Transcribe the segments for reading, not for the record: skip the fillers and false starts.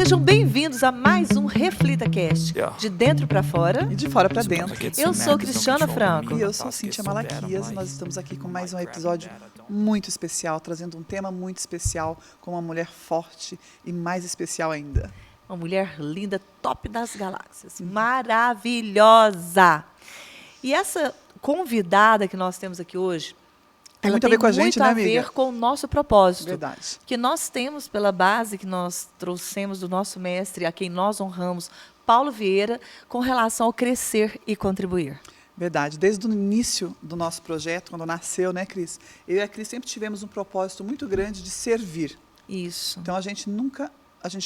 Sejam bem-vindos a mais um ReflitaCast, de dentro para fora e de fora para dentro. Eu sou Cristiana Franco. E eu sou Cíntia Malaquias. Nós estamos aqui com mais um episódio muito especial, trazendo um tema muito especial, com uma mulher forte e mais especial ainda. Uma mulher linda, top das galáxias, maravilhosa. E essa convidada que nós temos aqui hoje, tem muito a ver com a gente, né, amiga? Tem muito a ver com o nosso propósito. Verdade. Que nós temos pela base que nós trouxemos do nosso mestre, a quem nós honramos, Paulo Vieira, com relação ao crescer e contribuir. Verdade. Desde o início do nosso projeto, quando nasceu, né, Cris? Eu e a Cris sempre tivemos um propósito muito grande de servir. Isso. Então, a gente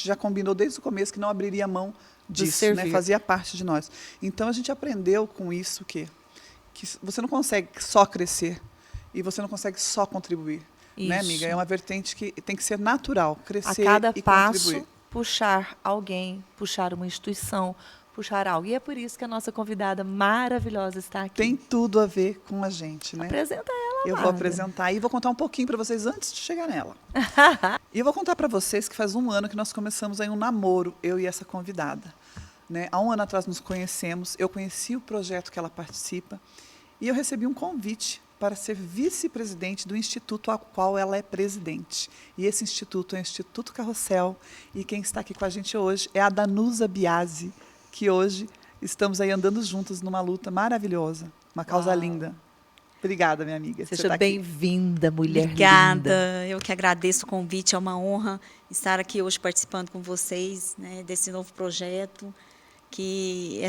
já combinou desde o começo que não abriria mão disso, né? Fazia parte de nós. Então, a gente aprendeu com isso que você não consegue só crescer e você não consegue só contribuir. Isso. Né, amiga? É uma vertente que tem que ser natural, crescer a cada e passo, contribuir. Puxar alguém, puxar uma instituição, puxar algo. E é por isso que a nossa convidada maravilhosa está aqui. Tem tudo a ver com a gente, né? Apresenta ela, Eu vou apresentar e vou contar um pouquinho para vocês antes de chegar nela. E eu vou contar para vocês que faz um ano que nós começamos aí um namoro, eu e essa convidada. Né? Há um ano atrás nos conhecemos, eu conheci o projeto que ela participa e eu recebi um convite para ser vice-presidente do instituto ao qual ela é presidente. E esse instituto é o Instituto Carrossel. E quem está aqui com a gente hoje é a Danusa Biasi, que hoje estamos aí andando juntas numa luta maravilhosa, uma causa linda. Obrigada, minha amiga. Seja bem-vinda, mulher Obrigada. linda. Eu que agradeço o convite. É uma honra estar aqui hoje participando com vocês, né, desse novo projeto, que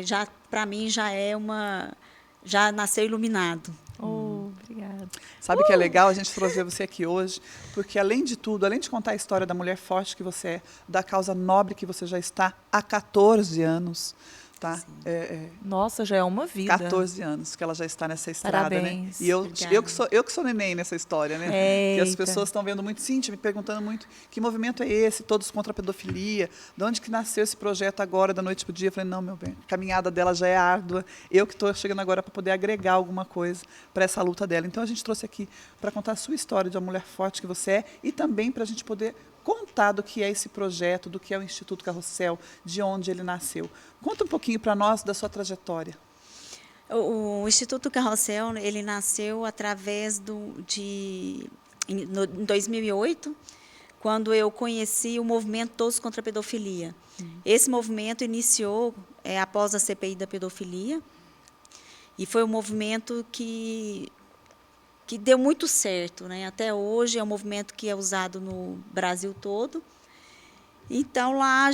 já para mim já nasceu iluminado. Obrigada. Sabe que é legal a gente trazer você aqui hoje, porque além de tudo, além de contar a história da mulher forte que você é, da causa nobre que você já está há 14 anos, tá? Nossa, já é uma vida. 14 anos que ela já está nessa estrada, Parabéns. Né? E eu que sou neném nessa história, né? Que as pessoas estão vendo muito, Cíntia, me perguntando muito, que movimento é esse, todos contra a pedofilia? De onde que nasceu esse projeto agora, da noite para o dia? Eu falei, não, meu bem, a caminhada dela já é árdua, eu que estou chegando agora para poder agregar alguma coisa para essa luta dela. Então, a gente trouxe aqui para contar a sua história de uma mulher forte que você é e também para a gente poder contar do que é esse projeto, do que é o Instituto Carrossel, de onde ele nasceu. Conta um pouquinho para nós da sua trajetória. O Instituto Carrossel, ele nasceu através em 2008, quando eu conheci o movimento Todos contra a Pedofilia. Esse movimento iniciou após a CPI da pedofilia e foi um movimento que deu muito certo, né? Até hoje é um movimento que é usado no Brasil todo. Então, lá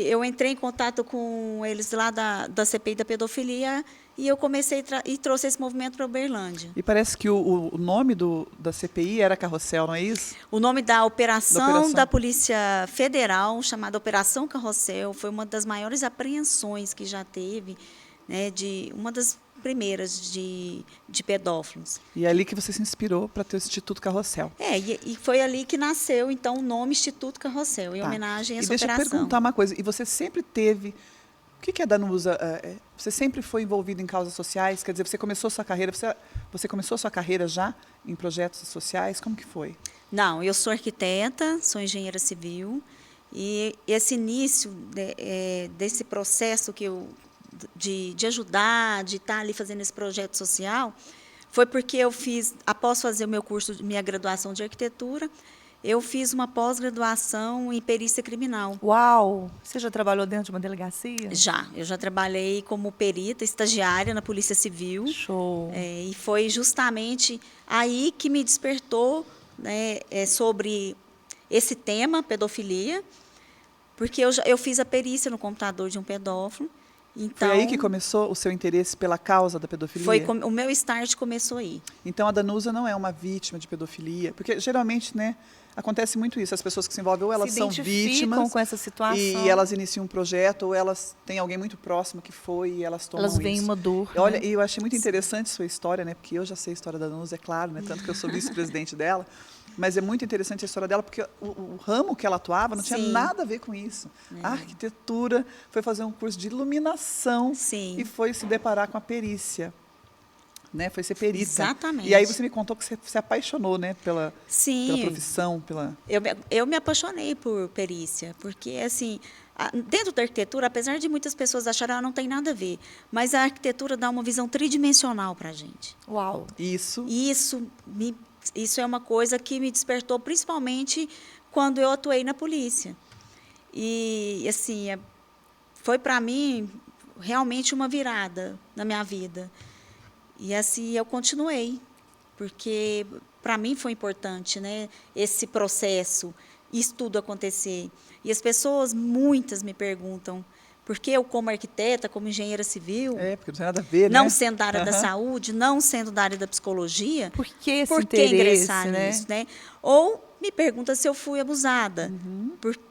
eu entrei em contato com eles lá da CPI da pedofilia e eu comecei e trouxe esse movimento para Uberlândia. E parece que o nome da CPI era Carrossel, não é isso? O nome da operação da Polícia Federal, chamada Operação Carrossel, foi uma das maiores apreensões que já teve, né, uma das primeiras de pedófilos. E é ali que você se inspirou para ter o Instituto Carrossel. E foi ali que nasceu, então, o nome Instituto Carrossel, em homenagem a essa operação. E deixa eu perguntar uma coisa, e você sempre teve... O que é Danusa? Você sempre foi envolvida em causas sociais? Quer dizer, você começou sua carreira já em projetos sociais? Como que foi? Não, eu sou arquiteta, sou engenheira civil, e esse início desse processo de ajudar, de estar ali fazendo esse projeto social, foi porque eu após fazer o meu curso, minha graduação de arquitetura, eu fiz uma pós-graduação em perícia criminal. Uau! Você já trabalhou dentro de uma delegacia? Eu já trabalhei como perita, estagiária na Polícia Civil. Show! E foi justamente aí que me despertou, né, sobre esse tema, pedofilia, porque eu fiz a perícia no computador de um pedófilo. Então, foi aí que começou o seu interesse pela causa da pedofilia? O meu start começou aí. Então, a Danusa não é uma vítima de pedofilia? Porque, geralmente, né, acontece muito isso. As pessoas que se envolvem, ou elas são vítimas com essa situação. E elas iniciam um projeto, ou elas têm alguém muito próximo que foi e elas tomam isso. Elas veem uma dor. Olha, né? E eu achei muito interessante sua história, né, porque eu já sei a história da Danusa, é claro, né, tanto que eu sou vice-presidente dela. Mas é muito interessante a história dela, porque o ramo que ela atuava não tinha nada a ver com isso. A arquitetura foi fazer um curso de iluminação e foi se deparar com a perícia. né? Foi ser perita. Exatamente. E aí você me contou que você se apaixonou, né? Pela Sim, profissão, pela... eu me apaixonei por perícia, porque, assim, dentro da arquitetura, apesar de muitas pessoas acharem que não tem nada a ver, mas a arquitetura dá uma visão tridimensional para a gente. Uau. Isso. E isso é uma coisa que me despertou, principalmente quando eu atuei na polícia. E, assim, foi para mim realmente uma virada na minha vida. E, assim, eu continuei, porque para mim foi importante, né, esse processo, isso tudo acontecer. E as pessoas, muitas me perguntam, por que eu, como arquiteta, como engenheira civil, Porque não tem nada a ver, né? não sendo da área da saúde, não sendo da área da psicologia, Por que esse por que interesse, ingressar né? nisso, né? Ou me pergunta se eu fui abusada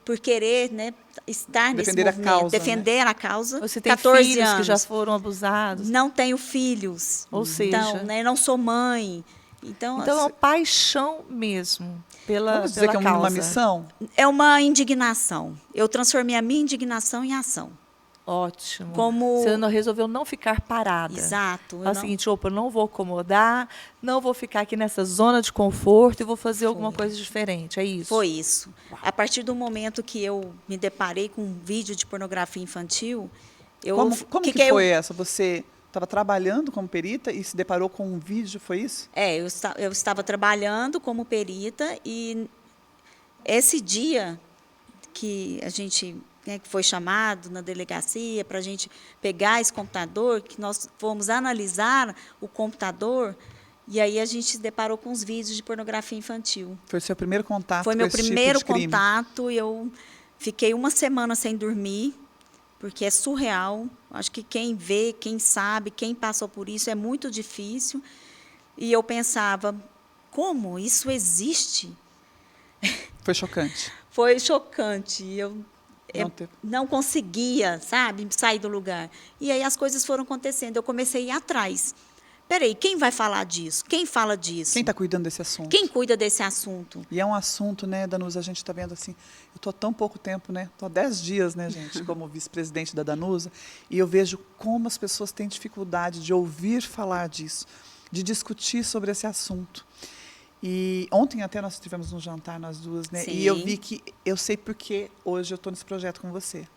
por querer, né, estar nesse Defender a movimento, causa, defender a causa. Você tem 14 filhos anos. que já foram abusados? Não tenho filhos. Ou seja... Então, né, não sou mãe. Então, Então, é uma paixão mesmo pela Vamos dizer que é causa. uma missão? é uma indignação. Eu transformei a minha indignação em ação. Ótimo. Como- Você não resolveu não ficar parada. Exato. É o seguinte, opa, eu não vou acomodar, não vou ficar aqui nessa zona de conforto e vou fazer alguma coisa diferente. É isso? Foi isso. A partir do momento que eu me deparei com um vídeo de pornografia infantil, Como que foi essa? Você estava trabalhando como perita e se deparou com um vídeo, foi isso? Eu estava trabalhando como perita e esse dia que a gente, né, que foi chamado na delegacia para a gente pegar esse computador, que nós fomos analisar o computador, e aí a gente se deparou com os vídeos de pornografia infantil. Foi o seu primeiro contato Foi com meu esse primeiro tipo de crime? contato, eu fiquei uma semana sem dormir, porque é surreal. Acho que quem vê, quem sabe, quem passou por isso, é muito difícil. E eu pensava, como isso existe? Foi chocante. Foi chocante. Eu Não ter- não conseguia, sabe, sair do lugar. E aí as coisas foram acontecendo. Eu comecei a ir atrás. Peraí, quem vai falar disso? Quem fala disso? Quem está cuidando desse assunto? Quem cuida desse assunto? E é um assunto, né, Danusa, a gente está vendo assim, eu estou há tão pouco tempo, né, estou há 10 dias, né, gente, como vice-presidente da Danusa, e eu vejo como as pessoas têm dificuldade de ouvir falar disso, de discutir sobre esse assunto. E ontem até nós tivemos um jantar, nós duas, né, e eu Sim. vi que, eu sei porque hoje eu estou nesse projeto com você.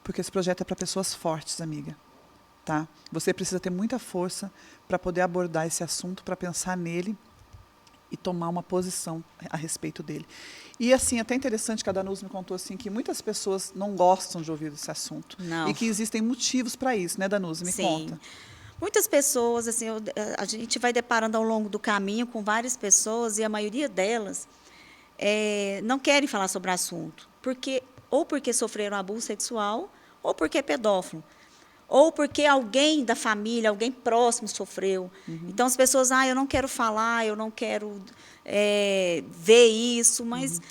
Porque esse projeto é para pessoas fortes, amiga. Tá? Você precisa ter muita força para poder abordar esse assunto, para pensar nele e tomar uma posição a respeito dele. E assim, até interessante que a Danusa me contou assim que muitas pessoas não gostam de ouvir esse assunto. Não. E que existem motivos para isso, né, Danusa? Me Sim. conta. Muitas pessoas, assim, a gente vai deparando ao longo do caminho com várias pessoas e a maioria delas não querem falar sobre o assunto, ou porque sofreram abuso sexual, ou porque é pedófilo, ou porque alguém da família, alguém próximo sofreu. Então, as pessoas, eu não quero falar, eu não quero ver isso, mas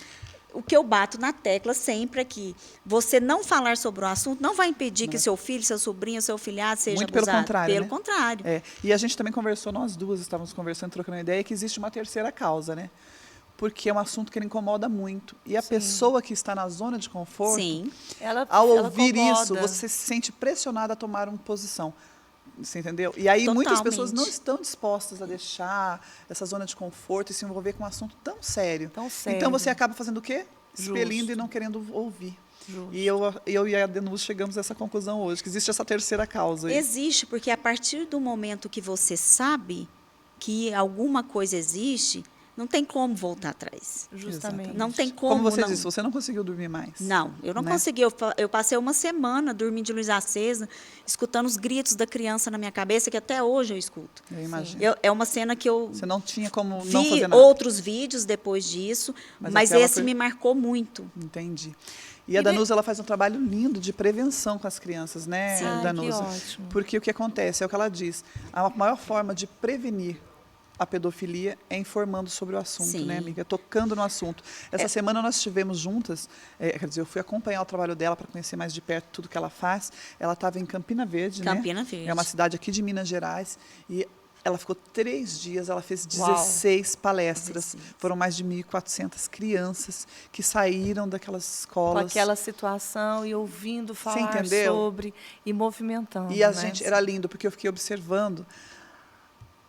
o que eu bato na tecla sempre é que você não falar sobre o assunto não vai impedir que seu filho, seu sobrinho, seu filhado seja Muito pelo abusado. contrário, Pelo né? contrário. E a gente também conversou, nós duas estávamos conversando, trocando uma ideia, que existe uma terceira causa, né? Porque é um assunto que ele incomoda muito. E a pessoa que está na zona de conforto, Sim. ao ela ouvir isso, incomoda. você se sente pressionada a tomar uma posição. Você entendeu? E aí muitas pessoas não estão dispostas a deixar essa zona de conforto e se envolver com um assunto tão sério. Tão sério. Então você acaba fazendo o quê? Expelindo Justo. e não querendo ouvir. Justo. E eu e a Danusa chegamos a essa conclusão hoje, que existe essa terceira causa aí. Existe, porque a partir do momento que você sabe que alguma coisa existe, não tem como voltar atrás. Justamente. Não tem como. Como você não. disse, você não conseguiu dormir mais. Não, eu não né? consegui. Eu passei uma semana dormindo de luz acesa, escutando os gritos da criança na minha cabeça, que até hoje eu escuto. Eu imagino. É uma cena que eu Você não tinha como não vi fazer nada. outros vídeos depois disso, mas aquela esse foi- me marcou muito. Entendi. E a Danusa, ela faz um trabalho lindo de prevenção com as crianças, né, Sim. Ai, Danusa? que ótimo. Porque o que acontece, é o que ela diz, a maior forma de prevenir a pedofilia é informando sobre o assunto, Sim. né, amiga? Tocando no assunto. Essa semana nós estivemos juntas, quer dizer, eu fui acompanhar o trabalho dela para conhecer mais de perto tudo que ela faz. Ela estava em Campina Verde, né? Campina Verde. É uma cidade aqui de Minas Gerais. E ela ficou 3 dias, ela fez Uau. 16 palestras. 16. Foram mais de 1.400 crianças que saíram daquelas Com escolas. aquela situação e ouvindo falar entendeu? sobre e movimentando. E a né? gente, era lindo, porque eu fiquei observando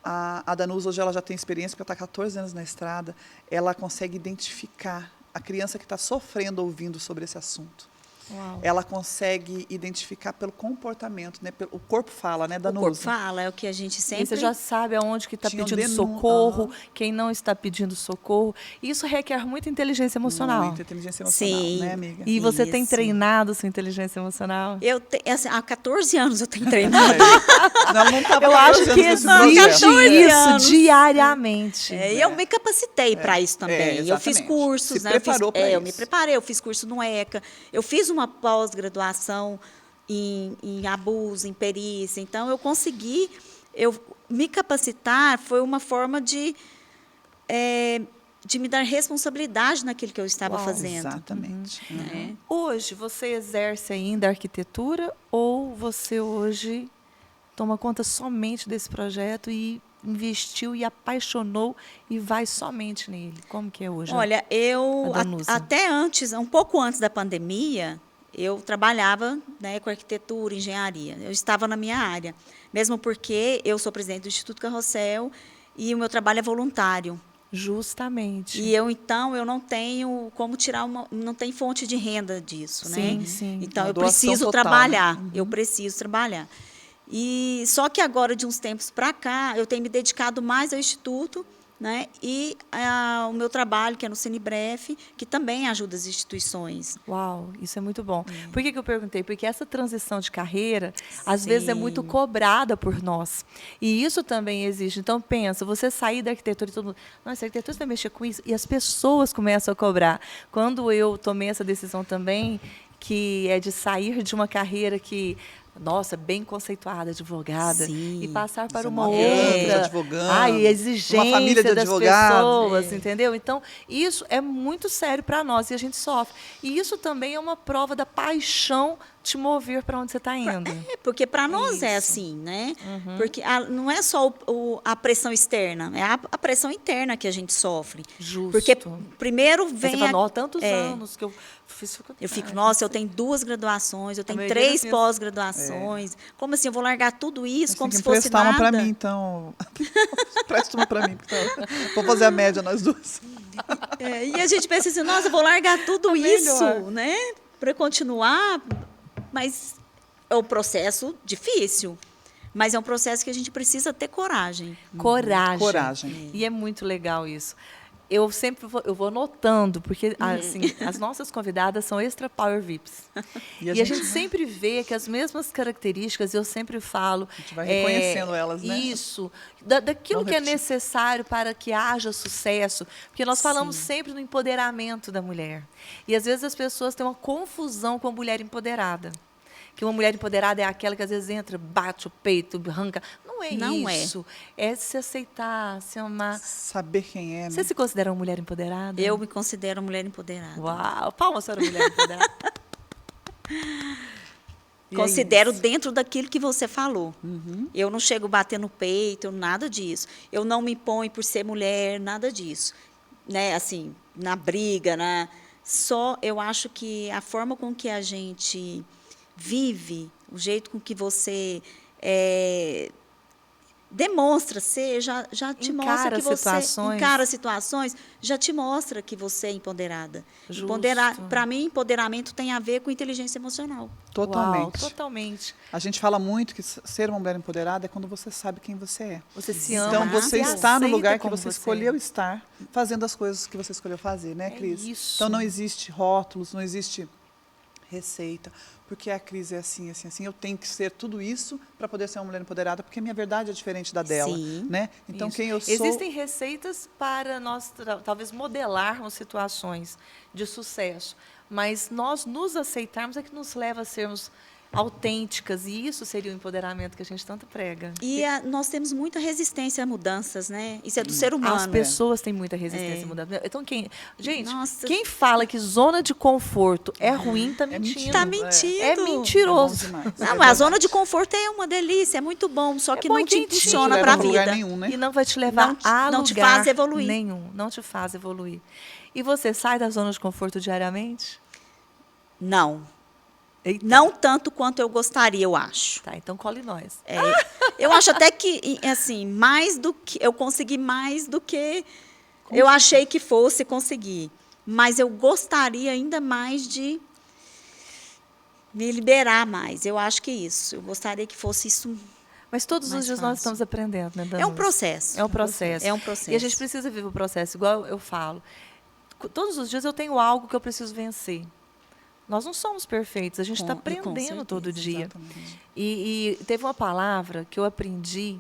A Danusa, hoje, ela já tem experiência, porque ela está 14 anos na estrada. Ela consegue identificar a criança que está sofrendo ouvindo sobre esse assunto. Uau. Ela consegue identificar pelo comportamento, né? O corpo fala, né, O Danusa? corpo fala, é o que a gente E sempre... você já sabe aonde que está Tinha um pedindo denúncio, socorro, quem não está pedindo socorro. Isso requer muita inteligência emocional. Muita inteligência emocional, Sim. né, amiga? E você tem Isso. treinado sua inteligência emocional? Assim, há 14 anos eu tenho treinado. Não, não estava Eu acho que nesse exige processo. 14 isso anos. diariamente. E eu me capacitei para isso também. Eu fiz exatamente. cursos, Se né? preparou pra Eu me isso. preparei, eu fiz curso no ECA, eu fiz uma pós-graduação em abuso, em perícia. Então, eu me capacitar foi uma forma de me dar responsabilidade naquilo que eu estava Uau, fazendo. Exatamente. Né? Hoje, você exerce ainda a arquitetura ou você hoje toma conta somente desse projeto e investiu e apaixonou e vai somente nele? Como que é hoje? Olha, eu a Danusa? até antes, um pouco antes da pandemia, eu trabalhava, né, com arquitetura, engenharia. Eu estava na minha área, mesmo porque eu sou presidente do Instituto Carrossel e o meu trabalho é voluntário. Justamente. E então eu não tenho como tirar não tem fonte de renda disso, Sim, né? sim. Então Uma eu doação preciso total, trabalhar, né? eu preciso trabalhar. E só que agora de uns tempos para cá eu tenho me dedicado mais ao instituto, né? E o meu trabalho que é no Cinebref, que também ajuda as instituições. Uau, isso é muito bom. Por que eu perguntei? Porque essa transição de carreira, às vezes, é muito Sim. cobrada por nós. E isso também existe. Então, pensa, você sair da arquitetura e todo mundo... Nossa, a arquitetura você vai mexer com isso? E as pessoas começam a cobrar. Quando eu tomei essa decisão também, que é de sair de uma carreira que... Nossa, bem conceituada, advogada, Sim. e passar para uma 19 anos outra. advogando, Ai, exigência uma família de das advogados. pessoas, entendeu? Então, isso é muito sério para nós e a gente sofre. E isso também é uma prova da paixão te mover para onde você está indo. Porque para nós é Isso. assim, né? Porque não é só a pressão externa, é a pressão interna que a gente sofre. Justo. Porque primeiro Aí vem você fala, "Nó, tantos anos que eu fiz Eu fico, faculdade." nossa, eu tenho 2 graduações, eu tenho maioria das 3 minhas- pós-graduações. Como assim? Eu vou largar tudo isso Você como tem se que fosse emprestar nada? uma para mim, então. Presta uma para mim. Então. Vou fazer a média nós duas. E a gente pensa assim, nossa, eu vou largar tudo isso, melhor. né? Para continuar, mas é um processo difícil. Mas é um processo que a gente precisa ter coragem. Coragem. Coragem. E é muito legal isso. Eu sempre vou anotando, porque assim, as nossas convidadas são extra power VIPs. E a E a gente gente sempre vê que as mesmas características, eu sempre falo. A gente vai reconhecendo elas, né? Isso. Daquilo Não que é repetir. necessário para que haja sucesso. Porque nós falamos sempre no empoderamento da mulher. E às vezes as pessoas têm uma confusão com a mulher empoderada. Que uma mulher empoderada é aquela que às vezes entra, bate o peito, arranca. Não é Não é. isso. É se aceitar, se amar. Saber quem é, né? Você se considera uma mulher empoderada? Eu me considero mulher empoderada. Uau! Palmas para a mulher empoderada. E é Considero isso. dentro daquilo que você falou. Eu não chego a bater no peito, nada disso. Eu não me imponho por ser mulher, nada disso. Né? Assim, na briga, só eu acho que a forma com que a gente vive, o jeito com que você demonstra ser, já te Encara mostra que você situações. encara situações, já te mostra que você é empoderada. Justo. Para mim, empoderamento tem a ver com inteligência emocional. Totalmente. Uau, totalmente. A gente fala muito que ser uma mulher empoderada é quando você sabe quem você é. Você se ama. Então, você se está no aceita lugar que como você é. escolheu estar, fazendo as coisas que você escolheu fazer, né, É Cris? isso. Então, não existe rótulos, não existe receita, porque a Cris é assim, assim, assim. Eu tenho que ser tudo isso para poder ser uma mulher empoderada, porque a minha verdade é diferente da dela, Sim. né? Então, Isso. quem eu sou... Existem receitas para nós, talvez, modelarmos situações de sucesso, mas nós nos aceitarmos é que nos leva a sermos autênticas, e isso seria o empoderamento que a gente tanto prega. E nós temos muita resistência a mudanças, né? Isso é do ser humano. As pessoas têm muita resistência a mudança. Então, gente, Nossa. quem fala que zona de conforto é ruim, está mentindo. Está mentindo. É mentiroso. É bom demais. Não, mas a zona de conforto é uma delícia, é muito bom, só que bom não e te quentinho. impulsiona Não te para a leva a lugar vida. nenhum, né? E não vai te levar a não te lugar faz evoluir. nenhum. Não te faz evoluir. E você sai da zona de conforto diariamente? Não. Eita. Não tanto quanto eu gostaria, eu acho. Tá, então cole nós. Eu acho até que, assim, mais do que eu consegui mais do que eu achei que fosse conseguir. Mas eu gostaria ainda mais de me liberar mais. Eu acho que isso. Eu gostaria que fosse isso. Mas todos os Mais dias nós fácil. estamos aprendendo, né, Danusa? É um processo. É um processo. É um processo. E a gente precisa viver o processo, igual eu falo. Todos os dias eu tenho algo que eu preciso vencer. Nós não somos perfeitos, a gente está Com aprendendo certeza, todo dia. Exatamente. E teve uma palavra que eu aprendi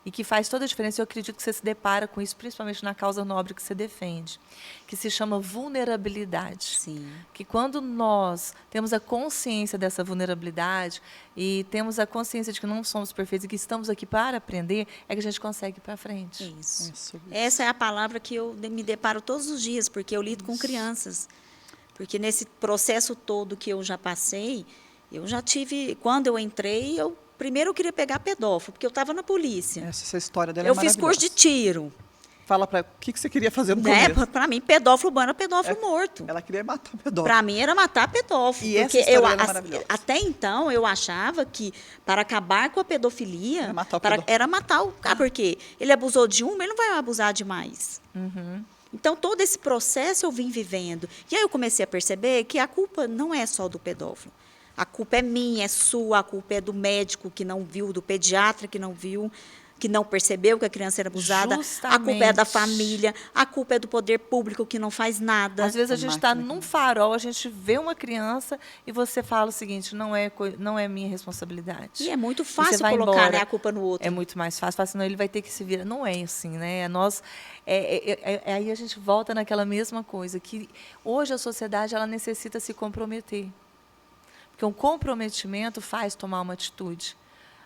e que faz toda a diferença, eu acredito que você se depara com isso, principalmente na causa nobre que você defende, que se chama vulnerabilidade. Sim. Que quando nós temos a consciência dessa vulnerabilidade e temos a consciência de que não somos perfeitos e que estamos aqui para aprender, é que a gente consegue ir para frente. Isso. É sobre isso. Essa é a palavra que eu me deparo todos os dias, porque eu lido com crianças. Porque nesse processo todo que eu já passei, eu já tive... Quando eu entrei, primeiro eu queria pegar pedófilo, porque eu estava na polícia. Essa história dela Eu é fiz curso de maravilhosa. tiro. Fala para o que você queria fazer no Né? começo. Para mim, pedófilo bom era pedófilo morto. Ela queria matar o pedófilo. Para mim era matar pedófilo. E essa porque história dela é maravilhosa. até então eu achava que para acabar com a pedofilia Era matar o pedófilo. era matar o cara, porque ele abusou de uma, ele não vai abusar de mais. Então todo esse processo eu vim vivendo. E aí eu comecei a perceber que a culpa não é só do pedófilo. A culpa é minha, é sua, a culpa é do médico que não viu, do pediatra que não viu, que não percebeu que a criança era abusada. A culpa é da Justamente. família, a culpa é do poder público que não faz nada. Às vezes a A gente está máquina num farol, a gente vê uma criança e você fala o seguinte, não é minha responsabilidade. E é muito você fácil vai colocar, embora. né, a culpa no outro. É muito mais fácil, fala assim, não, ele vai ter que se virar. Não é assim, né? Aí a gente volta naquela mesma coisa, que hoje a sociedade ela necessita se comprometer. Porque um comprometimento faz tomar uma atitude.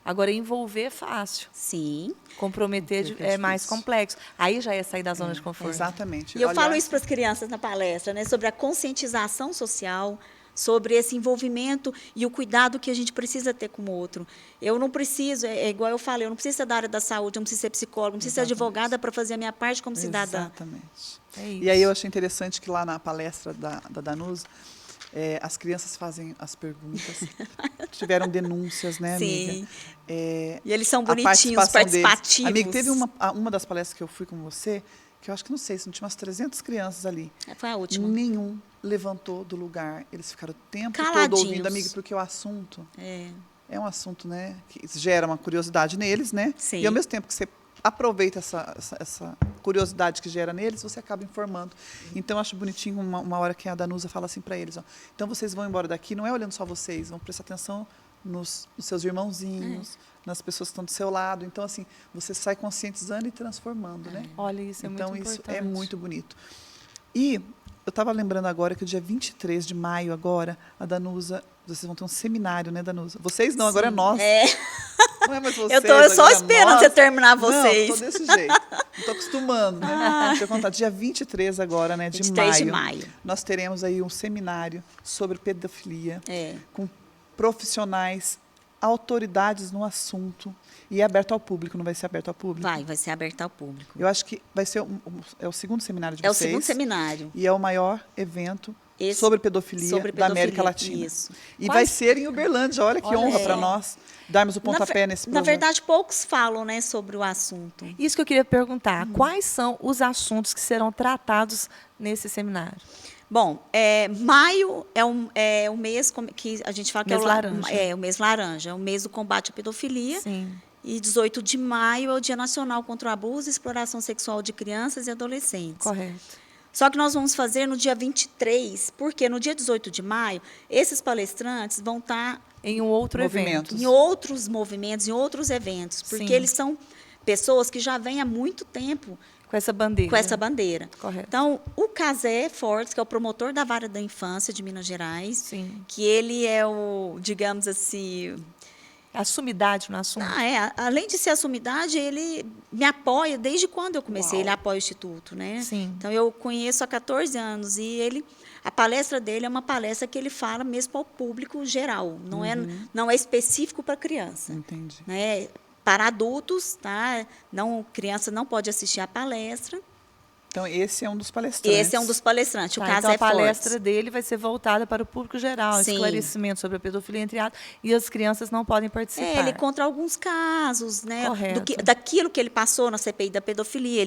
Agora, envolver é fácil. Sim. Comprometer Envolver é é mais difícil. complexo. Aí já é sair da zona de conforto. Exatamente. E eu falo Aliás, isso para as crianças na palestra, né, sobre a conscientização social, sobre esse envolvimento e o cuidado que a gente precisa ter com o outro. Eu não preciso, é igual eu falei, eu não preciso ser da área da saúde, eu não preciso ser psicóloga, não preciso ser Exatamente. advogada para fazer a minha parte como cidadã. Exatamente. É isso. E aí eu achei interessante que lá na palestra da Danusa, as crianças fazem as perguntas. Tiveram denúncias, né, amiga? Sim. É, E eles são a bonitinhos, participação deles. participativos. Amiga, teve uma das palestras que eu fui com você, que eu acho que não sei, se não tinha umas 300 crianças ali. Foi a última. Nenhum levantou do lugar. Eles ficaram o tempo todo Caladinhos. ouvindo, amiga, porque o assunto É. é um assunto, né, que gera uma curiosidade neles, né? Sim. E ao mesmo tempo que você aproveita essa curiosidade que gera neles, você acaba informando. Então, eu acho bonitinho uma hora que a Danusa fala assim para eles, ó, então vocês vão embora daqui, não é olhando só vocês, vão prestar atenção nos seus irmãozinhos, nas pessoas que estão do seu lado. Então, assim, você sai conscientizando e transformando, né? Olha, isso é Então, muito isso importante. é muito bonito. E eu estava lembrando agora que o dia 23 de maio, agora, a Danusa, vocês vão ter um seminário, né, Danusa? Vocês não, agora é nós. É. Não é mais vocês, Eu tô só agora é esperando nós. você terminar vocês. Não, tô desse jeito. Não tô acostumando, né? Deixa eu contar. Dia 23 agora, né, de 23 de maio. nós teremos aí um seminário sobre pedofilia É. com profissionais, autoridades no assunto. E é aberto ao público, não vai ser aberto ao público? Vai ser aberto ao público. Eu acho que vai ser é o segundo seminário de É o vocês. segundo seminário. E é o maior evento Esse- sobre pedofilia sobre da América pedofilia, Latina. isso. E Quase- vai ser em Uberlândia. Olha que Olha honra só. para nós darmos o pontapé nesse Na projeto. verdade, poucos falam, né, sobre o assunto. Isso que eu queria perguntar. Quais são os assuntos que serão tratados nesse seminário? Bom, maio é o mês que a gente fala que Mês é o laranja. É o mês laranja, é o mês do combate à pedofilia. Sim. E 18 de maio é o Dia Nacional contra o Abuso e Exploração Sexual de Crianças e Adolescentes. Correto. Só que nós vamos fazer no dia 23, porque no dia 18 de maio, esses palestrantes vão estar Em um outro Movimentos. evento. em outros movimentos, em outros eventos, porque Sim. eles são pessoas que já vêm há muito tempo Com essa bandeira. com essa bandeira. Correto. Então, o Casé Fortes, que é o promotor da Vara da Infância de Minas Gerais, Sim. que ele é o, digamos assim, A sumidade no assunto. além de ser a sumidade, ele me apoia desde quando eu comecei, Uau. ele apoia o Instituto, né? Sim. Então, eu conheço há 14 anos e a palestra dele é uma palestra que ele fala mesmo ao público geral, não é específico para criança. Entendi. Né? Para adultos, tá? Não, criança não pode assistir à palestra. Então, esse é um dos palestrantes. Esse é um dos palestrantes, Tá, o caso então é a palestra forte. dele vai ser voltada para o público geral, Sim. esclarecimento sobre a pedofilia entre atos, e as crianças não podem participar. Ele conta alguns casos, né, Correto. daquilo que ele passou na CPI da pedofilia.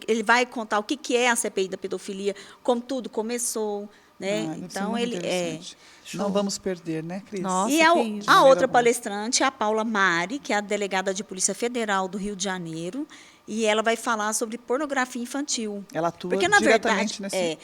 Ele vai contar o que é a CPI da pedofilia, como tudo começou, né? Deve ser Então muito ele interessante. Não vamos perder, né, Cris? Nossa, E que a, isso. a outra Maneira palestrante é a Paula Mari, que é a delegada de Polícia Federal do Rio de Janeiro, e ela vai falar sobre pornografia infantil. Ela atua Porque, na diretamente verdade, nesse...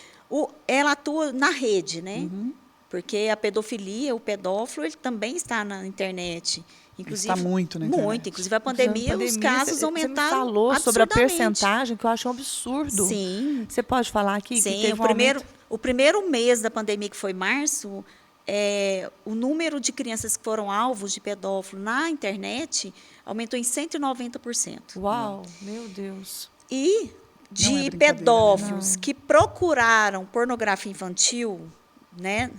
ela atua na rede, né? Uhum. Porque a pedofilia, o pedófilo, ele também está na internet. Inclusive, Está muito na internet. Muito. Inclusive, a pandemia, os casos aumentaram Você me falou sobre a absurdamente. percentagem, que eu acho um absurdo. Sim. Você pode falar aqui que Sim, teve um aumento? o primeiro mês da pandemia, que foi março, o número de crianças que foram alvos de pedófilo na internet aumentou em 190%. Uau, meu Deus. E Não é de brincadeira, pedófilos que procuraram pornografia infantil, né,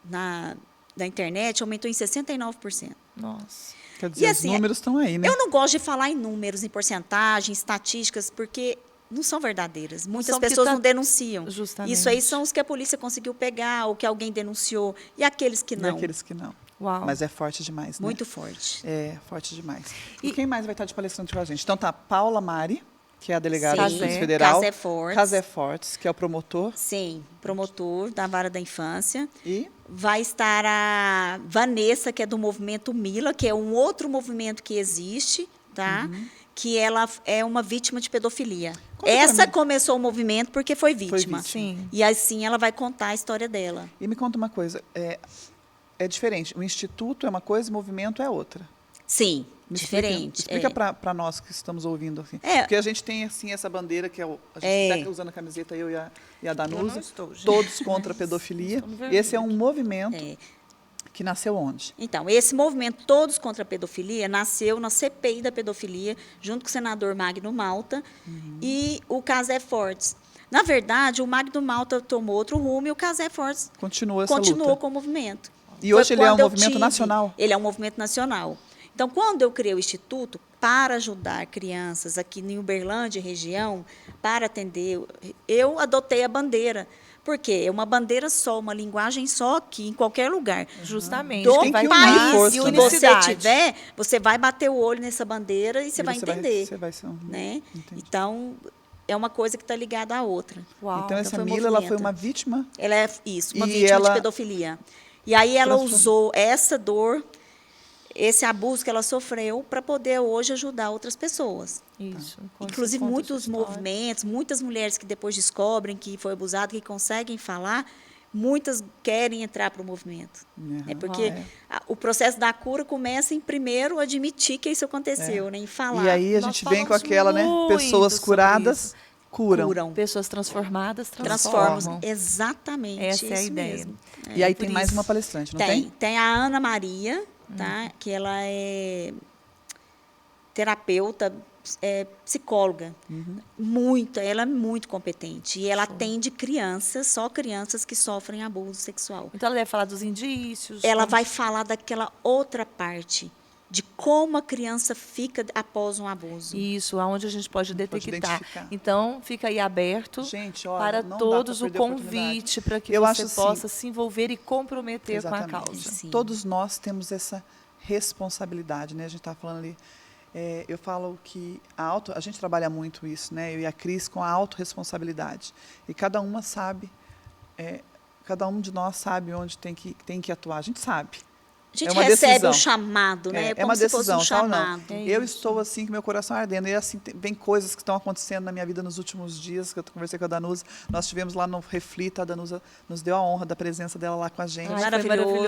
na internet, aumentou em 69%. Nossa. Quer dizer, E assim, os números estão aí, né? Eu não gosto de falar em números, em porcentagens, estatísticas, porque não são verdadeiras. Muitas são, porque pessoas tá- não denunciam. Justamente. Isso aí são os que a polícia conseguiu pegar, ou que alguém denunciou, e aqueles que E não. aqueles que não. Uau. Mas é forte demais, né? Muito forte. É, forte demais. E- E quem mais vai estar de palestrante com a gente? Então tá Paula Mari, que é a delegada Sim. de Justiça Casé. Federal. Casé Fortes. Casé Fortes, que é o promotor. Sim, promotor da Vara da Infância. E Vai estar a Vanessa, que é do movimento Mila, que é um outro movimento que existe, tá? Que ela é uma vítima de pedofilia. Conta pra Essa mim. começou o movimento porque foi vítima. vítima. Sim. E assim ela vai contar a história dela. me conta uma coisa, é diferente. O instituto é uma coisa, o movimento é outra. Sim, Me diferente. Explica para nós que estamos ouvindo. Assim. É. Porque a gente tem assim essa bandeira que a gente está usando a camiseta, eu e a Danusa, não estou, gente. todos contra a pedofilia. estou no vermelho. Esse é um movimento É. que nasceu onde? Então, esse movimento Todos contra a Pedofilia nasceu na CPI da pedofilia, junto com o senador Magno Malta e o Casé Fortes. Na verdade, o Magno Malta tomou outro rumo e o Casé Fortes Continua essa continuou luta. com o movimento. E Foi hoje ele é um quando eu movimento nacional? Ele é um movimento nacional. Então, quando eu criei o Instituto para ajudar crianças aqui em Uberlândia e região, para atender, eu adotei a bandeira. Por quê? É uma bandeira só, uma linguagem só aqui, em qualquer lugar. Justamente. Do Tem que unir país força, que né? você Unicidade. tiver, você vai bater o olho nessa bandeira e você vai entender. Você vai ser um... Né? Entendi. Então, é uma coisa que está ligada à outra. Uau. Então, essa foi um Mila, ela foi movimento. uma vítima. Ela é isso, uma E vítima ela de pedofilia. E aí ela transformou. usou essa dor, esse abuso que ela sofreu, para poder hoje ajudar outras pessoas. Isso. Inclusive, Conta muitos sua história. movimentos, muitas mulheres que depois descobrem que foi abusado, que conseguem falar, muitas querem entrar para o movimento. Uhum. É porque o processo da cura começa em primeiro admitir que isso aconteceu, né, em falar. E aí a Nós gente vem com falamos aquela, né? muito Pessoas sobre curadas isso. curam. Pessoas transformadas Transformam. transformam. Exatamente. Essa é a isso ideia. mesmo. E aí por tem mais isso. uma palestrante, não tem? Tem a Ana Maria, tá? Que ela é terapeuta, psicóloga. Ela é muito competente. E ela atende crianças, só crianças que sofrem abuso sexual. Então, ela deve falar dos indícios. Ela como- vai falar daquela outra parte, de como a criança fica após um abuso. Isso, aonde a gente pode detectar. identificar. Então, fica aí aberto Gente, olha, para não dá todos pra o perder a oportunidade. convite para que Eu você acho assim- possa se envolver e comprometer com a Exatamente. causa. Sim. Todos nós temos essa responsabilidade, né? A gente estava falando ali. Eu falo que a gente trabalha muito isso, né? Eu e a Cris com a autorresponsabilidade. E cada uma sabe, cada um de nós sabe onde tem que atuar. A gente sabe. A gente É uma recebe decisão. o chamado, né? É Como uma se fosse decisão. um Eu falo, não, chamado. É eu isso. estou assim com meu coração ardendo. E assim, vem coisas que estão acontecendo na minha vida nos últimos dias, que eu conversei com a Danusa. Nós estivemos lá no Reflita, a Danusa nos deu a honra da presença dela lá com a gente. Ai, foi Maravilhoso.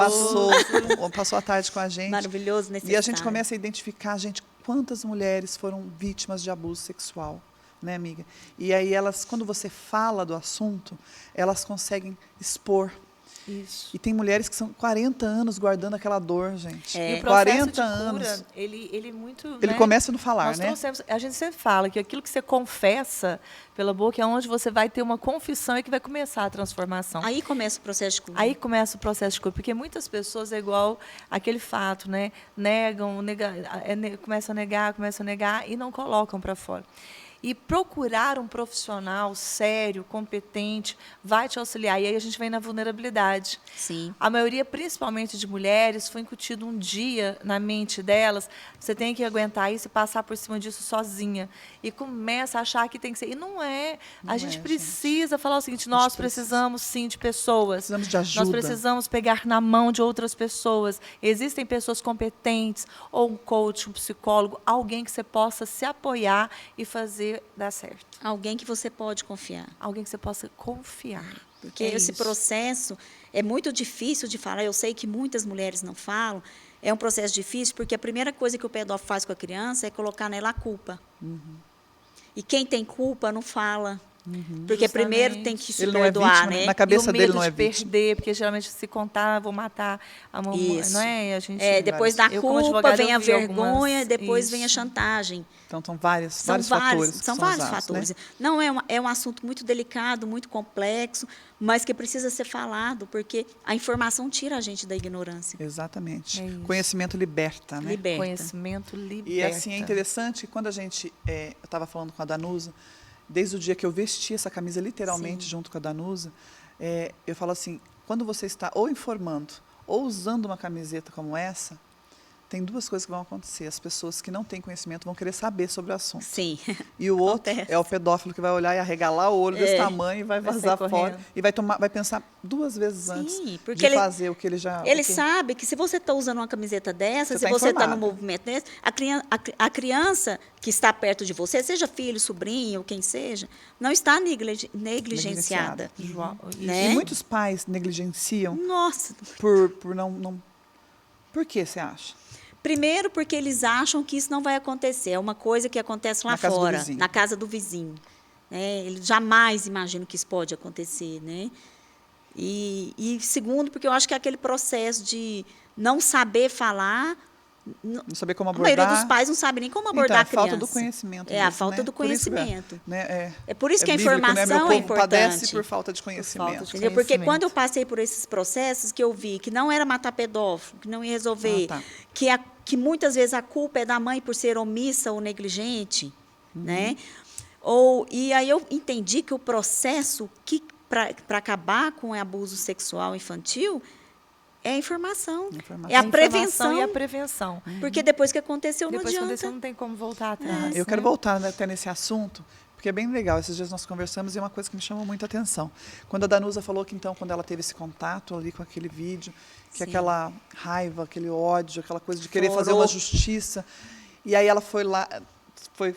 Passou a tarde com a gente. Maravilhoso, E necessário. a gente começa a identificar, gente, quantas mulheres foram vítimas de abuso sexual, né, amiga? E aí elas, quando você fala do assunto, elas conseguem expor. Isso. E tem mulheres que são 40 anos guardando aquela dor, gente. E o processo 40 de anos. cura, ele muito... Ele né, começa no falar, nós né? trouxemos- a gente sempre fala que aquilo que você confessa pela boca é onde você vai ter uma confissão e que vai começar a transformação. Aí começa o processo de cura. Aí começa o processo de cura, porque muitas pessoas é igual aquele fato, né? Começam a negar e não colocam para fora. E procurar um profissional sério, competente, vai te auxiliar. E aí a gente vem na vulnerabilidade. Sim. A maioria, principalmente de mulheres, foi incutido um dia na mente delas, você tem que aguentar isso e passar por cima disso sozinha. E começa a achar que tem que ser. E não é. Não A gente é, precisa falar o seguinte, nós precisamos sim de pessoas. Precisamos de ajuda. Nós precisamos pegar na mão de outras pessoas. Existem pessoas competentes, ou um coach, um psicólogo, alguém que você possa se apoiar e fazer dar certo. Alguém que você pode confiar. Alguém que você possa confiar. Porque É esse isso. processo é muito difícil de falar. Eu sei que muitas mulheres não falam. É um processo difícil porque a primeira coisa que o pedófilo faz com a criança é colocar nela a culpa. E quem tem culpa não fala. Porque Justamente. primeiro tem que se Ele não é perdoar, vítima, né? na cabeça e o medo dele não de é vítima. perder, porque geralmente se contar, vou matar a mamãe, Isso. não é? A gente, Depois da eu, como culpa advogada, vem eu a vi vergonha, algumas- depois vem a isso. chantagem. Então, são vários São fatores. que são vários usados, fatores. né? Não é um assunto muito delicado, muito complexo, mas que precisa ser falado, porque a informação tira a gente da ignorância. Exatamente. É isso. Conhecimento liberta, né? Liberta. Conhecimento liberta. E assim, é interessante que quando a gente, eu estava falando com a Danusa, desde o dia que eu vesti essa camisa literalmente Sim. junto com a Danusa, eu falo assim, quando você está ou informando ou usando uma camiseta como essa, tem duas coisas que vão acontecer. As pessoas que não têm conhecimento vão querer saber sobre o assunto. Sim. E o outro Acontece. é o pedófilo que vai olhar e arregalar o olho desse É. tamanho e vai Vai vazar sair fora. correndo. E vai pensar duas vezes antes Porque de ele- fazer o que ele já... Ele o que- sabe que se você está usando uma camiseta dessa, Você se tá você está informado. no movimento desse, a criança que está perto de você, seja filho, sobrinho, quem seja, não está negligenciada. João, isso. Né? E muitos pais negligenciam Nossa! por não... Por que você acha? Primeiro, porque eles acham que isso não vai acontecer. É uma coisa que acontece lá Na casa do fora, vizinho. na casa do vizinho. Né? Eles jamais imaginam que isso pode acontecer. Né? E segundo, porque eu acho que é aquele processo de não saber falar. Não saber como A abordar. maioria dos pais não sabe nem como abordar Então, a criança. falta do conhecimento. É, a mesmo, falta né? do Por isso, conhecimento. né, É por isso que a bíblico, né? informação Meu povo é importante. padece por falta de conhecimento. de Entendeu? Porque conhecimento. quando eu passei por esses processos, que eu vi que não era matar pedófilo, que não ia resolver, Ah, tá. que muitas vezes a culpa é da mãe por ser omissa ou negligente, né? E aí eu entendi que o processo para acabar com o abuso sexual infantil é a informação, Informação. é a informação prevenção. e a prevenção. Porque depois que aconteceu, Depois não que adianta. aconteceu, não tem como voltar atrás. Eu quero né? voltar até nesse assunto, porque é bem legal. Esses dias nós conversamos e é uma coisa que me chamou muita atenção. Quando a Danusa falou que, então, quando ela teve esse contato ali com aquele vídeo, que Sim. aquela raiva, aquele ódio, aquela coisa de querer Florou. fazer uma justiça. E aí ela foi lá, foi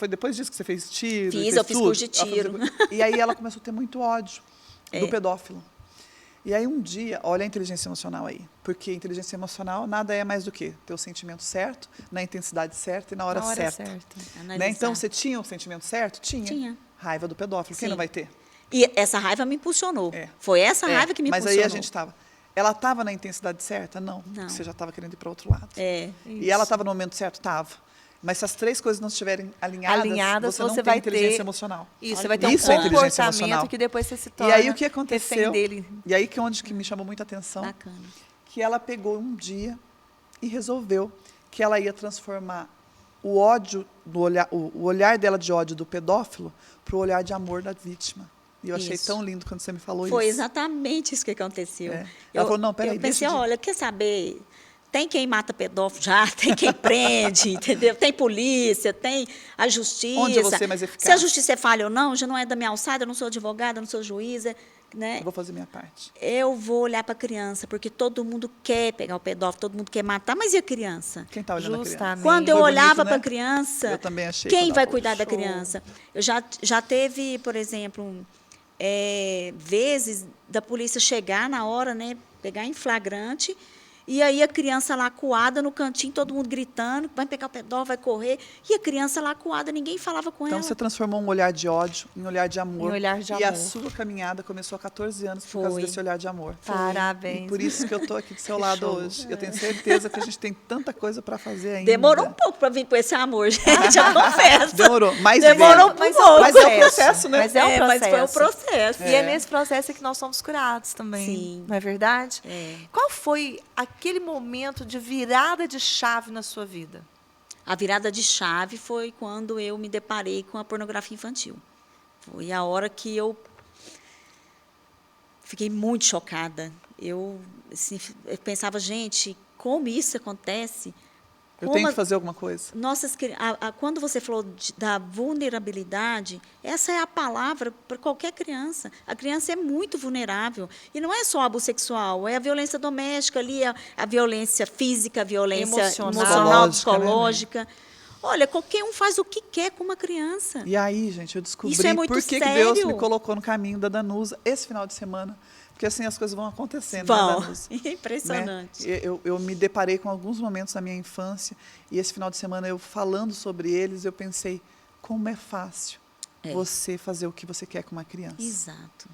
depois disso que você fez tiro? Fiz, fez eu fiz tudo? curso de Ela tiro. E aí ela começou a ter muito ódio do É. pedófilo. E aí um dia, olha a inteligência emocional aí, porque inteligência emocional nada é mais do que ter o sentimento certo, na intensidade certa e na hora, Na hora certa. certa. Né? Analisar. Então, você tinha o sentimento certo? Tinha. Tinha. Raiva do pedófilo. Quem Sim. não vai ter? E essa raiva me impulsionou. É. Foi essa raiva que me Mas impulsionou. aí a gente estava... Ela estava na intensidade certa? Não. Não. Você já estava querendo ir para outro lado. É. E ela estava no momento certo? Estava. Mas se as três coisas não estiverem alinhadas, você não tem vai inteligência ter emocional. Isso, você vai ter Isso um é inteligência emocional. comportamento que depois você se E torna aí o que aconteceu? refém dele. E aí onde que me chamou muita atenção? Bacana. Que ela pegou um dia e resolveu que ela ia transformar o ódio, o olhar dela de ódio do pedófilo para o olhar de amor da vítima. E eu achei Isso. tão lindo quando você me falou Foi isso. exatamente isso que aconteceu. É. Ela falou, não, peraí, eu pensei, deixa de- olha, quer saber? Tem quem mata pedófilo já, tem quem prende, entendeu? Tem polícia, tem a justiça. Onde eu vou ser mais eficaz? Se a justiça é falha ou não, já não é da minha alçada, eu não sou advogada, eu não sou juíza, né? Eu vou fazer minha parte. Eu vou olhar para a criança, porque todo mundo quer pegar o pedófilo, todo mundo quer matar, mas e a criança? Quem está olhando a criança? Justamente. Quando eu Foi olhava bonito, para a né? criança, Eu também achei. quem quando vai ela cuidar da falou, criança? Eu já teve, por exemplo, vezes da polícia chegar na hora, né, pegar em flagrante, e aí a criança lá acuada no cantinho, todo mundo gritando, vai pegar o pedófilo, vai correr, e a criança lá acuada, ninguém falava com Então ela. você transformou um olhar de ódio em olhar de amor. Em olhar de E a amor. sua caminhada começou há 14 anos por causa Foi. desse olhar de amor. Parabéns. E por isso que eu estou aqui do seu lado show. hoje. Eu tenho certeza que a gente tem tanta coisa para fazer ainda. Demorou um pouco para vir com esse amor, gente, eu confesso. Demorou. Mas Demorou veio. um pouco. Mas é o processo, né? Mas é um Mas foi o processo. processo. E é nesse processo que nós somos curados também. Sim. Não é verdade? É. Qual foi aquele momento de virada de chave na sua vida? A virada de chave foi quando eu me deparei com a pornografia infantil. Foi a hora que eu fiquei muito chocada. Eu, assim, eu pensava, gente, como isso acontece? Eu Como tenho que fazer alguma coisa. quando você falou da vulnerabilidade, essa é a palavra para qualquer criança. A criança é muito vulnerável. E não é só abuso sexual, é a violência doméstica ali, a violência física, a violência emocional, psicológica. Olha, qualquer um faz o que quer com uma criança. E aí, gente, eu descobri Isso é muito por que sério. Deus me colocou no caminho da Danusa esse final de semana. Porque assim as coisas vão acontecendo, né, Vão. Danusa? Impressionante. Né? Eu me deparei com alguns momentos da minha infância e esse final de semana eu falando sobre eles, eu pensei, como é fácil você fazer o que você quer com uma criança. Exato.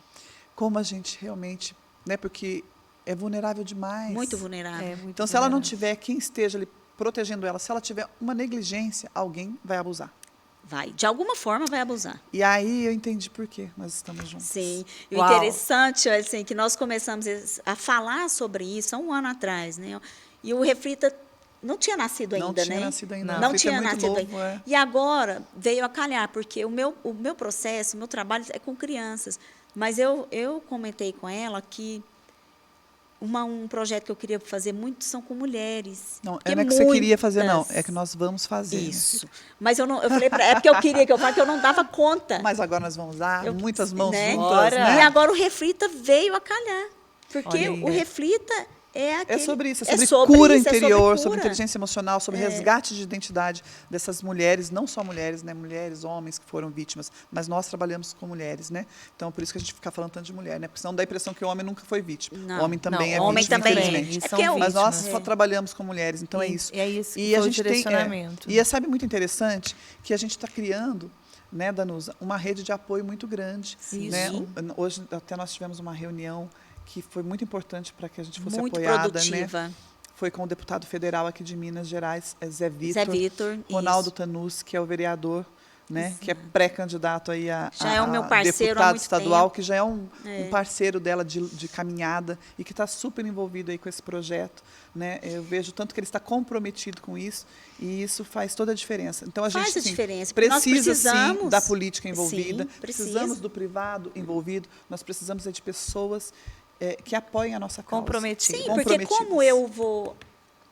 Como a gente realmente, né, porque é vulnerável demais. Muito vulnerável. Muito Então, se ela não vulnerável. tiver quem esteja ali protegendo ela, se ela tiver uma negligência, alguém vai abusar. Vai. De alguma forma vai abusar. E aí eu entendi por que nós estamos juntos. Sim. E o Uau. interessante é assim, que nós começamos a falar sobre isso há um ano atrás. Né? E o Reflita não tinha nascido ainda, Não tinha né? nascido ainda. Não. Não O Reflita tinha é muito nascido novo, ainda. é. E agora veio a calhar, porque o meu processo, o meu trabalho é com crianças. Mas eu comentei com ela que um projeto que eu queria fazer muito são com mulheres. Não, Porque não é que você queria fazer, não. muitas- É que nós vamos fazer. Isso. Mas eu falei para é porque eu queria que eu falasse que eu não dava conta. Mas agora nós vamos dar muitas mãos né? juntas, Bora. né? E agora o Reflita veio a calhar. Porque Olha aí. o Reflita é aquele... É sobre isso, é sobre cura isso, é interior, sobre cura. inteligência emocional, sobre resgate de identidade dessas mulheres, não só mulheres, né? Mulheres, homens que foram vítimas, mas nós trabalhamos com mulheres, né? Então, por isso que a gente fica falando tanto de mulher, né? Porque senão dá a impressão que o homem nunca foi vítima. Não. O homem também Não, é homem vítima, também é. infelizmente. E É porque são Mas nós vítimas. só trabalhamos com mulheres, então é isso. É isso que E foi a o gente tem, direcionamento. e sabe muito interessante que a gente está criando, né, Danusa, uma rede de apoio muito grande. Sim. Né? Sim. Hoje até nós tivemos uma reunião que foi muito importante para que a gente fosse Muito apoiada, produtiva. né? Foi com o deputado federal aqui de Minas Gerais, Zé Vitor. Zé Vitor, Ronaldo isso. Tanus, que é o vereador, né? Que é pré-candidato aí a, Já é o meu parceiro há deputado muito estadual, tempo. que já é um parceiro dela de caminhada e que está super envolvido aí com esse projeto. Né? Eu vejo tanto que ele está comprometido com isso e isso faz toda a diferença. Então, a Faz gente a sim, diferença, porque nós precisa sim precisamos- da política envolvida, Sim, precisa. precisamos do privado envolvido, nós precisamos de pessoas que apoiem a nossa causa. Comprometidas. Sim, porque como eu vou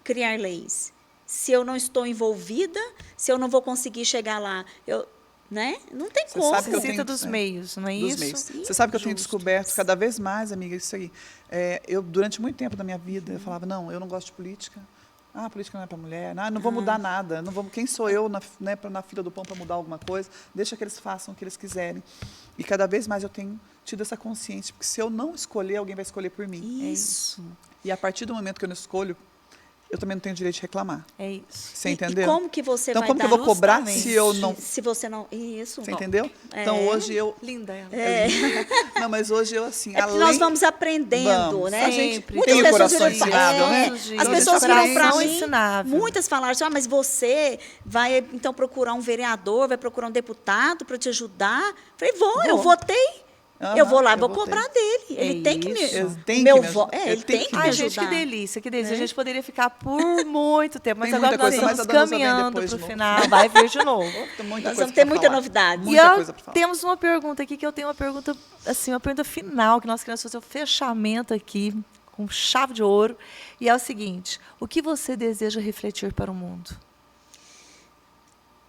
criar leis se eu não estou envolvida, se eu não vou conseguir chegar lá? Né? Não tem Você como. sabe que eu Necessita tenho- dos meios, não é Dos isso? meios. Sim, Você sabe que eu tenho justo. descoberto cada vez mais, amiga, isso aí. Eu, durante muito tempo da minha vida, eu falava, não, eu não gosto de política. Ah, política não é para mulher. Não vou mudar nada. Não vou, quem sou eu na fila do pão para mudar alguma coisa? Deixa que eles façam o que eles quiserem. E cada vez mais eu tenho tido essa consciência, porque se eu não escolher, alguém vai escolher por mim. Isso. E a partir do momento que eu não escolho, eu também não tenho direito de reclamar. É isso. Você E entendeu? como que você Então, vai como que dar eu vou cobrar justamente se eu não... se você não... Isso. Você entendeu? É. Então, hoje eu... Linda ela. Não, mas hoje eu, assim, É porque além... nós vamos aprendendo, Vamos. né? A gente Sempre. Muitas tem o pessoas coração viram- ensinável, né? Todos os dias. As Então, pessoas a gente viram para coração mim, ensinável. muitas falaram assim, mas você vai então procurar um vereador, vai procurar um deputado para te ajudar? Falei, eu votei. Aham, eu vou lá, eu vou votei. cobrar dele. Ele tem que me... isso. Ele tem meu que me vo- ajudar. ele Ele tem tem que que me Ai, ajudar. gente, que delícia, que delícia. A gente poderia ficar por muito tempo, mas Tem agora muita nós coisa, mas estamos a Danusa vem caminhando depois para o de novo. final. Vai vir de novo. Tem muita Nós coisa vamos ter pra muita falar. novidade. E Muita ó, coisa para falar. temos uma pergunta aqui, que eu tenho uma pergunta, assim, uma pergunta final, que nós queremos fazer o fechamento aqui, com chave de ouro. E é o seguinte: o que você deseja refletir para o mundo?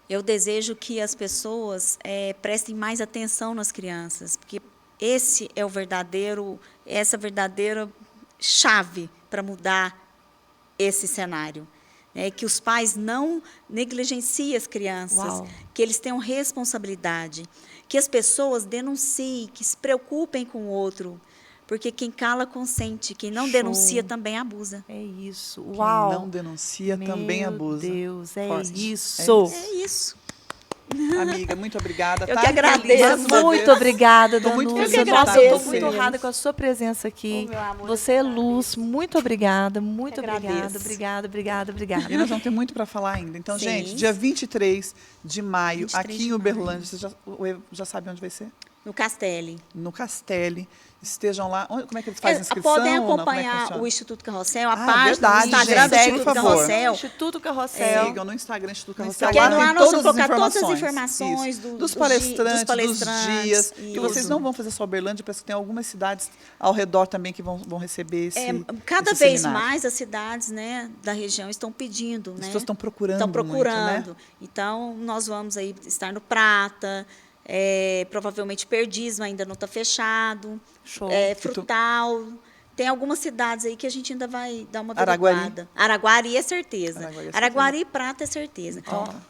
Eu desejo que as pessoas prestem mais atenção nas crianças, porque essa é a verdadeira chave para mudar esse cenário. Que os pais não negligenciem as crianças, Uau. que eles tenham responsabilidade, que as pessoas denunciem, que se preocupem com o outro, porque quem cala consente, quem não Show. denuncia também abusa. É isso. Quem Uau. não denuncia também abusa. Meu Deus, é Forte. isso. É isso. Amiga, muito obrigada. Eu tá? que agradeço. Feliz mais uma Muito vez. obrigada, Tô muito Danusa. feliz de Nossa, estar eu com estou muito você. honrada com a sua presença aqui. Oh, meu amor, Você é luz. Muito obrigada, muito Eu que obrigada, agradeço. obrigada, obrigada. E nós vamos ter muito para falar ainda. Então, Sim. gente, dia 23 de maio, 23 aqui de em maio. Uberlândia, você já sabe onde vai ser? No Castelli. no Castelli. Estejam lá. Como é que eles fazem a inscrição? Podem ou não? Como é que acompanhar funciona? o Instituto Carrossel, a Ah, página verdade, do Instagram gente, do por Instituto favor. Carrossel. Instituto Carrossel. Sigam no Instagram Instituto Carrossel. Porque Lá lá tem nós vamos todas colocar as todas as informações. informações Isso. dos Dos palestrantes, palestrantes, dos dias. Que vocês isso. não vão fazer só Uberlândia, parece que tem algumas cidades ao redor também que vão receber esse Cada esse vez seminário. mais as cidades, né, da região estão pedindo, As né? pessoas estão procurando Estão muito, procurando. né? Então, nós vamos aí estar no Prata, provavelmente Perdizes ainda não está fechado, Show. Frutal. Tem algumas cidades aí que a gente ainda vai dar uma Araguari. averiguada. Araguari é certeza. Araguari é certeza. Araguari e Prata é certeza.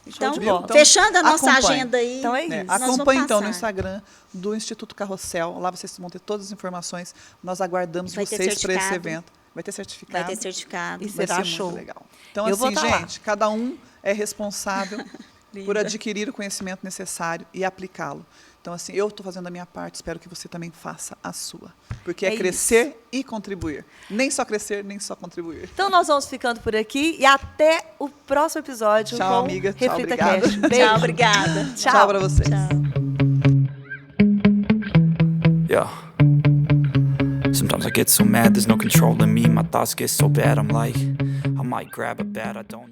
show de bola. Fechando a nossa acompanhe. agenda aí. Então é isso. nós vamos Acompanhe então no passar. Instagram do Instituto Carrossel. Lá vocês vão ter todas as informações. Nós aguardamos Vai ter vocês para esse certificado. evento. Vai ter certificado. Vai ter certificado. E Vai será ser show. muito legal. Então, Eu vou assim, tá lá. gente, cada um é responsável por Linda. adquirir o conhecimento necessário e aplicá-lo. Então, assim, eu estou fazendo a minha parte, espero que você também faça a sua. Porque é É crescer e contribuir. Nem só crescer, nem só contribuir. Então nós vamos ficando por aqui e até o próximo episódio Tchau, com amiga. Tchau, Reflita obrigada. Cash. Beijo. Tchau, obrigada. Tchau para vocês. Yeah. Sometimes I get so mad, there's no controlling me. My thoughts get so bad, I'm like, I might grab a bat, I don't know.